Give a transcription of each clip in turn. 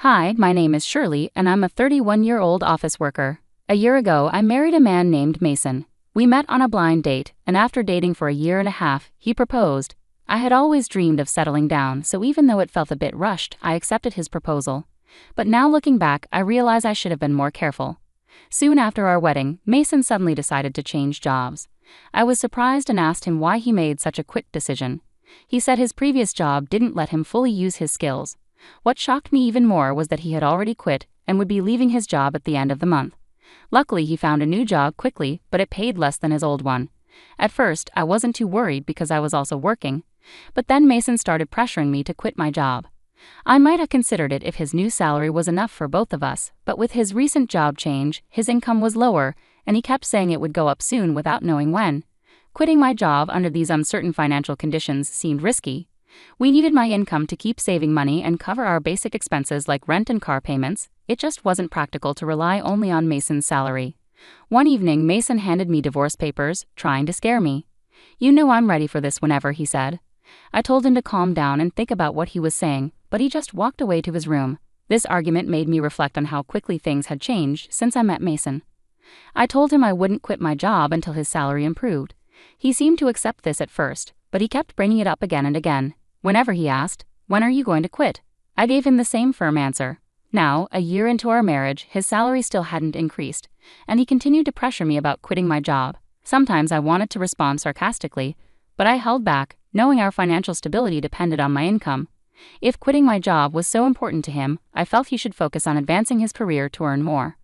Hi, my name is Shirley, and I'm a 31-year-old office worker. A year ago, I married a man named Mason. We met on a blind date, and after dating for a year and a half, he proposed. I had always dreamed of settling down, so even though it felt a bit rushed, I accepted his proposal. But now looking back, I realize I should have been more careful. Soon after our wedding, Mason suddenly decided to change jobs. I was surprised and asked him why he made such a quick decision. He said his previous job didn't let him fully use his skills. What shocked me even more was that he had already quit and would be leaving his job at the end of the month. Luckily, he found a new job quickly, but it paid less than his old one. At first, I wasn't too worried because I was also working, but then Mason started pressuring me to quit my job. I might have considered it if his new salary was enough for both of us, but with his recent job change, his income was lower, and he kept saying it would go up soon without knowing when. Quitting my job under these uncertain financial conditions seemed risky. We needed my income to keep saving money and cover our basic expenses like rent and car payments. It just wasn't practical to rely only on Mason's salary. One evening, Mason handed me divorce papers, trying to scare me. "You know I'm ready for this whenever," he said. I told him to calm down and think about what he was saying, but he just walked away to his room. This argument made me reflect on how quickly things had changed since I met Mason. I told him I wouldn't quit my job until his salary improved. He seemed to accept this at first, but he kept bringing it up again and again. Whenever he asked, "When are you going to quit?" I gave him the same firm answer. Now, a year into our marriage, his salary still hadn't increased, and he continued to pressure me about quitting my job. Sometimes I wanted to respond sarcastically, but I held back, knowing our financial stability depended on my income. If quitting my job was so important to him, I felt he should focus on advancing his career to earn more.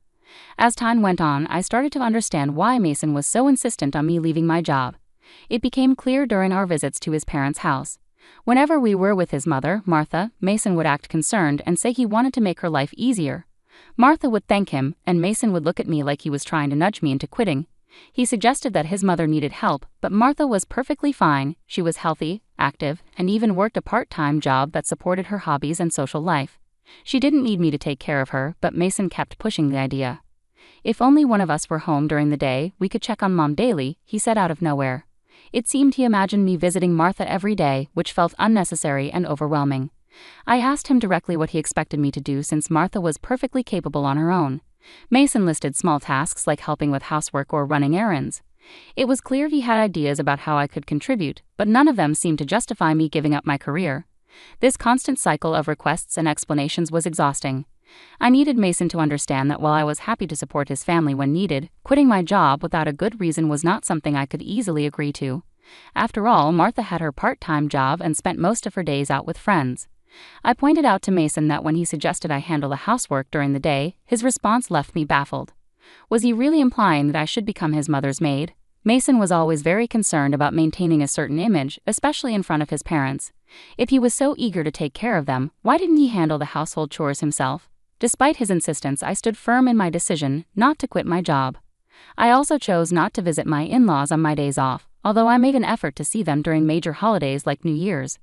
As time went on, I started to understand why Mason was so insistent on me leaving my job. It became clear during our visits to his parents' house. Whenever we were with his mother, Martha, Mason would act concerned and say he wanted to make her life easier. Martha would thank him, and Mason would look at me like he was trying to nudge me into quitting. He suggested that his mother needed help, but Martha was perfectly fine. She was healthy, active, and even worked a part-time job that supported her hobbies and social life. She didn't need me to take care of her, but Mason kept pushing the idea. "If only one of us were home during the day, we could check on Mom daily," he said out of nowhere. It seemed he imagined me visiting Martha every day, which felt unnecessary and overwhelming. I asked him directly what he expected me to do since Martha was perfectly capable on her own. Mason listed small tasks like helping with housework or running errands. It was clear he had ideas about how I could contribute, but none of them seemed to justify me giving up my career. This constant cycle of requests and explanations was exhausting. I needed Mason to understand that while I was happy to support his family when needed, quitting my job without a good reason was not something I could easily agree to. After all, Martha had her part-time job and spent most of her days out with friends. I pointed out to Mason that when he suggested I handle the housework during the day, his response left me baffled. Was he really implying that I should become his mother's maid? Mason was always very concerned about maintaining a certain image, especially in front of his parents. If he was so eager to take care of them, why didn't he handle the household chores himself? Despite his insistence, I stood firm in my decision not to quit my job. I also chose not to visit my in-laws on my days off, although I made an effort to see them during major holidays like New Year's.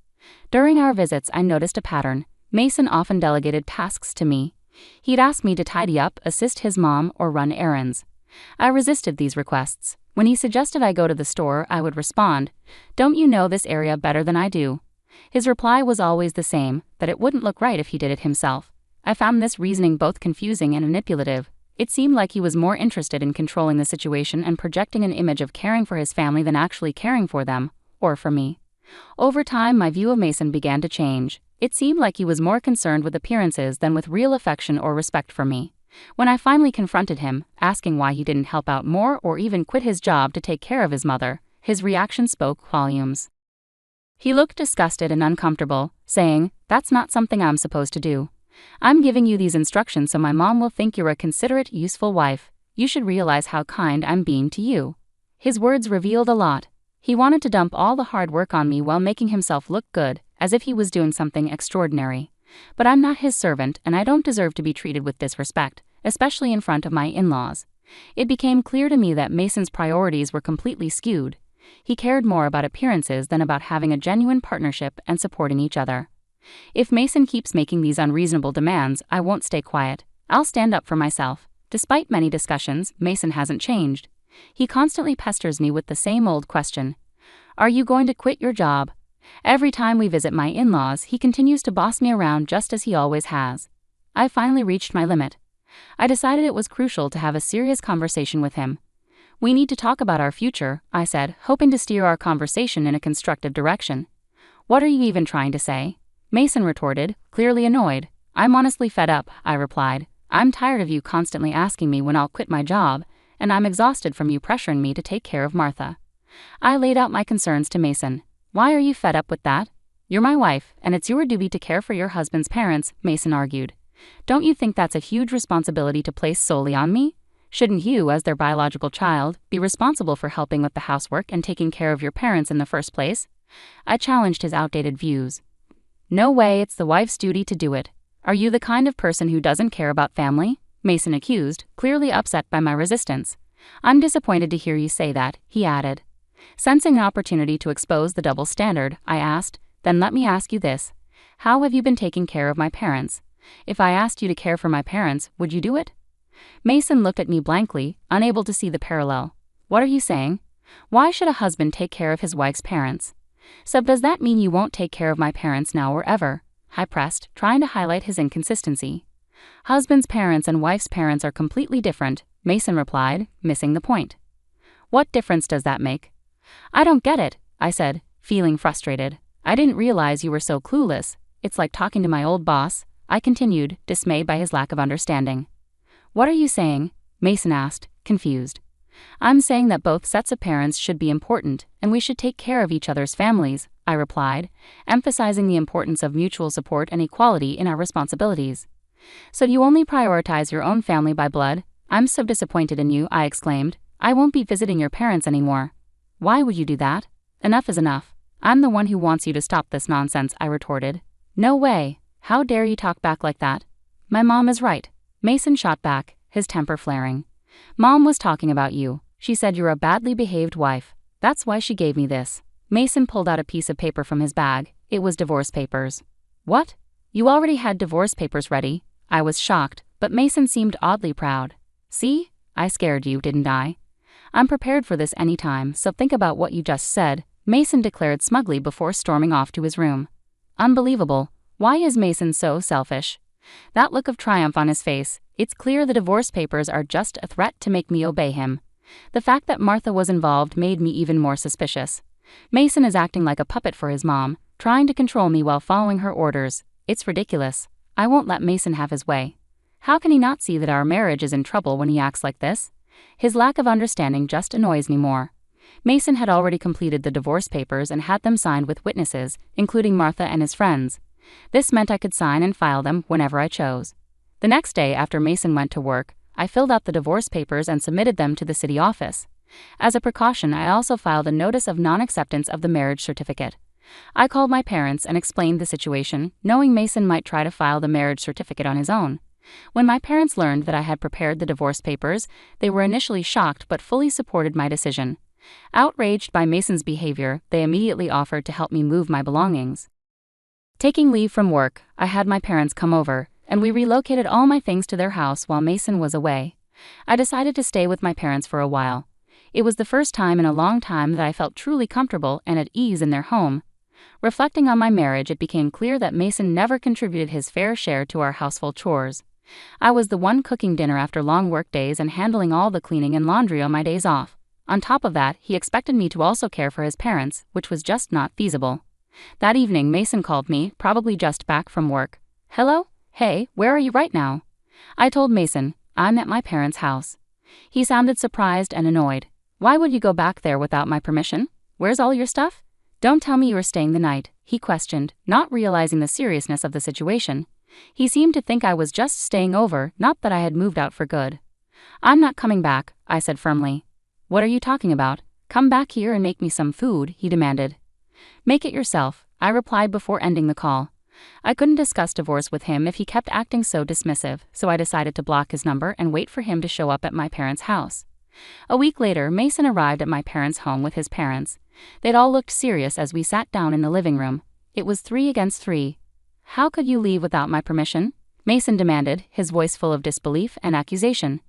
During our visits, I noticed a pattern. Mason often delegated tasks to me. He'd ask me to tidy up, assist his mom, or run errands. I resisted these requests. When he suggested I go to the store, I would respond, "Don't you know this area better than I do?" His reply was always the same, that it wouldn't look right if he did it himself. I found this reasoning both confusing and manipulative. It seemed like he was more interested in controlling the situation and projecting an image of caring for his family than actually caring for them, or for me. Over time, my view of Mason began to change. It seemed like he was more concerned with appearances than with real affection or respect for me. When I finally confronted him, asking why he didn't help out more or even quit his job to take care of his mother, his reaction spoke volumes. He looked disgusted and uncomfortable, saying, "That's not something I'm supposed to do. I'm giving you these instructions so my mom will think you're a considerate, useful wife. You should realize how kind I'm being to you." His words revealed a lot. He wanted to dump all the hard work on me while making himself look good, as if he was doing something extraordinary. But I'm not his servant, and I don't deserve to be treated with disrespect, especially in front of my in-laws. It became clear to me that Mason's priorities were completely skewed. He cared more about appearances than about having a genuine partnership and supporting each other. If Mason keeps making these unreasonable demands, I won't stay quiet. I'll stand up for myself. Despite many discussions, Mason hasn't changed. He constantly pesters me with the same old question. "Are you going to quit your job?" Every time we visit my in-laws, he continues to boss me around just as he always has. I finally reached my limit. I decided it was crucial to have a serious conversation with him. We need to talk about our future, I said, hoping to steer our conversation in a constructive direction. What are you even trying to say? Mason retorted, clearly annoyed. I'm honestly fed up, I replied. I'm tired of you constantly asking me when I'll quit my job, and I'm exhausted from you pressuring me to take care of Martha. I laid out my concerns to Mason. Why are you fed up with that? You're my wife, and it's your duty to care for your husband's parents, Mason argued. Don't you think that's a huge responsibility to place solely on me? Shouldn't you, as their biological child, be responsible for helping with the housework and taking care of your parents in the first place? I challenged his outdated views. No way, it's the wife's duty to do it. Are you the kind of person who doesn't care about family? Mason accused, clearly upset by my resistance. I'm disappointed to hear you say that, he added. Sensing an opportunity to expose the double standard, I asked, then let me ask you this. How have you been taking care of my parents? If I asked you to care for my parents, would you do it? Mason looked at me blankly, unable to see the parallel. What are you saying? Why should a husband take care of his wife's parents? So does that mean you won't take care of my parents now or ever? I pressed, trying to highlight his inconsistency. Husband's parents and wife's parents are completely different, Mason replied, missing the point. What difference does that make? I don't get it, I said, feeling frustrated. I didn't realize you were so clueless. It's like talking to my old boss, I continued, dismayed by his lack of understanding. What are you saying? Mason asked, confused. I'm saying that both sets of parents should be important, and we should take care of each other's families, I replied, emphasizing the importance of mutual support and equality in our responsibilities. So you only prioritize your own family by blood? I'm so disappointed in you, I exclaimed. I won't be visiting your parents anymore. Why would you do that? Enough is enough. I'm the one who wants you to stop this nonsense, I retorted. No way. How dare you talk back like that? My mom is right. Mason shot back, his temper flaring. Mom was talking about you. She said you're a badly behaved wife. That's why she gave me this. Mason pulled out a piece of paper from his bag. It was divorce papers. What? You already had divorce papers ready? I was shocked, but Mason seemed oddly proud. See? I scared you, didn't I? I'm prepared for this anytime, so think about what you just said, Mason declared smugly before storming off to his room. Unbelievable. Why is Mason so selfish? That look of triumph on his face, it's clear the divorce papers are just a threat to make me obey him. The fact that Martha was involved made me even more suspicious. Mason is acting like a puppet for his mom, trying to control me while following her orders. It's ridiculous. I won't let Mason have his way. How can he not see that our marriage is in trouble when he acts like this? His lack of understanding just annoys me more. Mason had already completed the divorce papers and had them signed with witnesses, including Martha and his friends. This meant I could sign and file them whenever I chose. The next day after Mason went to work, I filled out the divorce papers and submitted them to the city office. As a precaution, I also filed a notice of non-acceptance of the marriage certificate. I called my parents and explained the situation, knowing Mason might try to file the marriage certificate on his own. When my parents learned that I had prepared the divorce papers, they were initially shocked but fully supported my decision. Outraged by Mason's behavior, they immediately offered to help me move my belongings. Taking leave from work, I had my parents come over, and we relocated all my things to their house while Mason was away. I decided to stay with my parents for a while. It was the first time in a long time that I felt truly comfortable and at ease in their home. Reflecting on my marriage, it became clear that Mason never contributed his fair share to our household chores. I was the one cooking dinner after long work days and handling all the cleaning and laundry on my days off. On top of that, he expected me to also care for his parents, which was just not feasible. That evening, Mason called me, probably just back from work. Hello? Hey, where are you right now? I told Mason, I'm at my parents' house. He sounded surprised and annoyed. Why would you go back there without my permission? Where's all your stuff? Don't tell me you were staying the night, he questioned, not realizing the seriousness of the situation. He seemed to think I was just staying over, not that I had moved out for good. I'm not coming back, I said firmly. What are you talking about? Come back here and make me some food, he demanded. Make it yourself, I replied before ending the call. I couldn't discuss divorce with him if he kept acting so dismissive, so I decided to block his number and wait for him to show up at my parents' house. A week later, Mason arrived at my parents' home with his parents. They'd all looked serious as we sat down in the living room. It was 3 against 3. How could you leave without my permission? Mason demanded, his voice full of disbelief and accusation.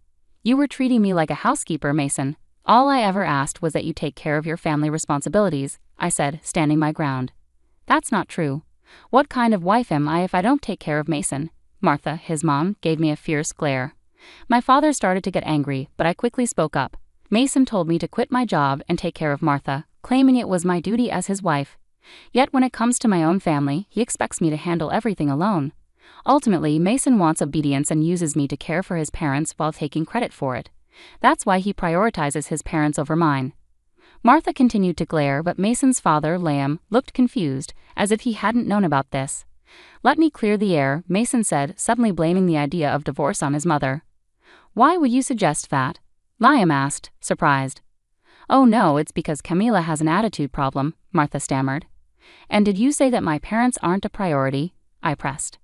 You were treating me like a housekeeper, Mason. All I ever asked was that you take care of your family responsibilities, I said, standing my ground. That's not true. What kind of wife am I if I don't take care of Mason? Martha, his mom, gave me a fierce glare. My father started to get angry, but I quickly spoke up. Mason told me to quit my job and take care of Martha, claiming it was my duty as his wife. Yet when it comes to my own family, he expects me to handle everything alone. Ultimately, Mason wants obedience and uses me to care for his parents while taking credit for it. That's why he prioritizes his parents over mine. Martha continued to glare, but Mason's father, Liam, looked confused, as if he hadn't known about this. "Let me clear the air," Mason said, suddenly blaming the idea of divorce on his mother. "Why would you suggest that?" Liam asked, surprised. "Oh no, it's because Camila has an attitude problem," Martha stammered. "And did you say that my parents aren't a priority?" I pressed.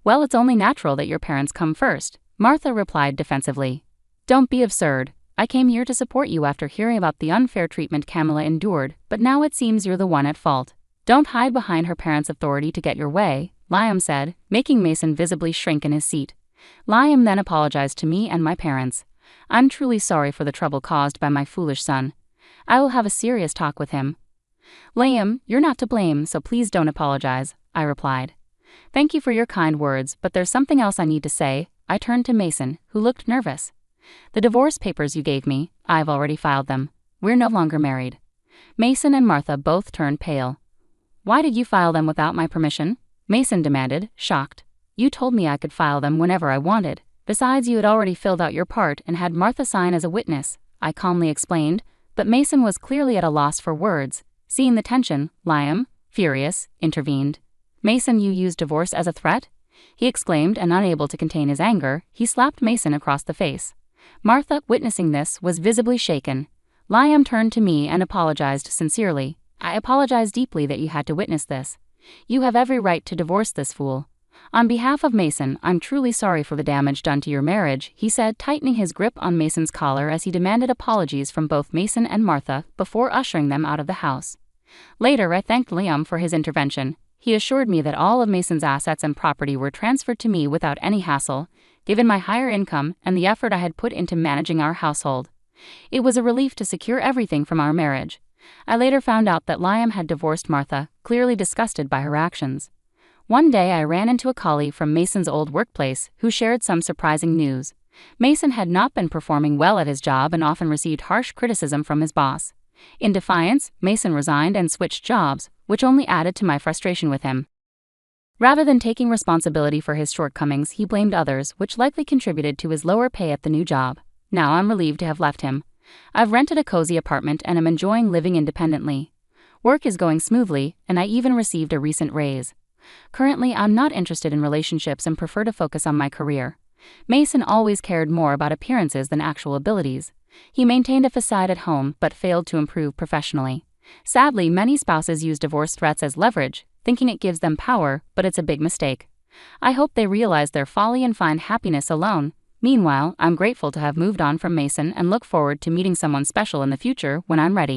"Well, it's only natural that your parents come first," Martha replied defensively. "Don't be absurd. I came here to support you after hearing about the unfair treatment Camila endured, but now it seems you're the one at fault. Don't hide behind her parents' authority to get your way," Liam said, making Mason visibly shrink in his seat. Liam then apologized to me and my parents. "I'm truly sorry for the trouble caused by my foolish son. I will have a serious talk with him." "Liam, you're not to blame, so please don't apologize," I replied. "Thank you for your kind words, but there's something else I need to say." I turned to Mason, who looked nervous. "The divorce papers you gave me, I've already filed them. We're no longer married." Mason and Martha both turned pale. "Why did you file them without my permission?" Mason demanded, shocked. "You told me I could file them whenever I wanted. Besides, you had already filled out your part and had Martha sign as a witness," I calmly explained, but Mason was clearly at a loss for words. Seeing the tension, Liam, furious, intervened. "Mason, you used divorce as a threat?" he exclaimed, and unable to contain his anger, he slapped Mason across the face. Martha, witnessing this, was visibly shaken. Liam turned to me and apologized sincerely. "I apologize deeply that you had to witness this. You have every right to divorce this fool. On behalf of Mason, I'm truly sorry for the damage done to your marriage," he said, tightening his grip on Mason's collar as he demanded apologies from both Mason and Martha before ushering them out of the house. Later, I thanked Liam for his intervention. He assured me that all of Mason's assets and property were transferred to me without any hassle, given my higher income and the effort I had put into managing our household. It was a relief to secure everything from our marriage. I later found out that Liam had divorced Martha, clearly disgusted by her actions. One day I ran into a colleague from Mason's old workplace who shared some surprising news. Mason had not been performing well at his job and often received harsh criticism from his boss. In defiance, Mason resigned and switched jobs, which only added to my frustration with him. Rather than taking responsibility for his shortcomings, he blamed others, which likely contributed to his lower pay at the new job. Now I'm relieved to have left him. I've rented a cozy apartment and am enjoying living independently. Work is going smoothly, and I even received a recent raise. Currently, I'm not interested in relationships and prefer to focus on my career. Mason always cared more about appearances than actual abilities. He maintained a facade at home but failed to improve professionally. Sadly, many spouses use divorce threats as leverage, thinking it gives them power, but it's a big mistake. I hope they realize their folly and find happiness alone. Meanwhile, I'm grateful to have moved on from Mason and look forward to meeting someone special in the future when I'm ready.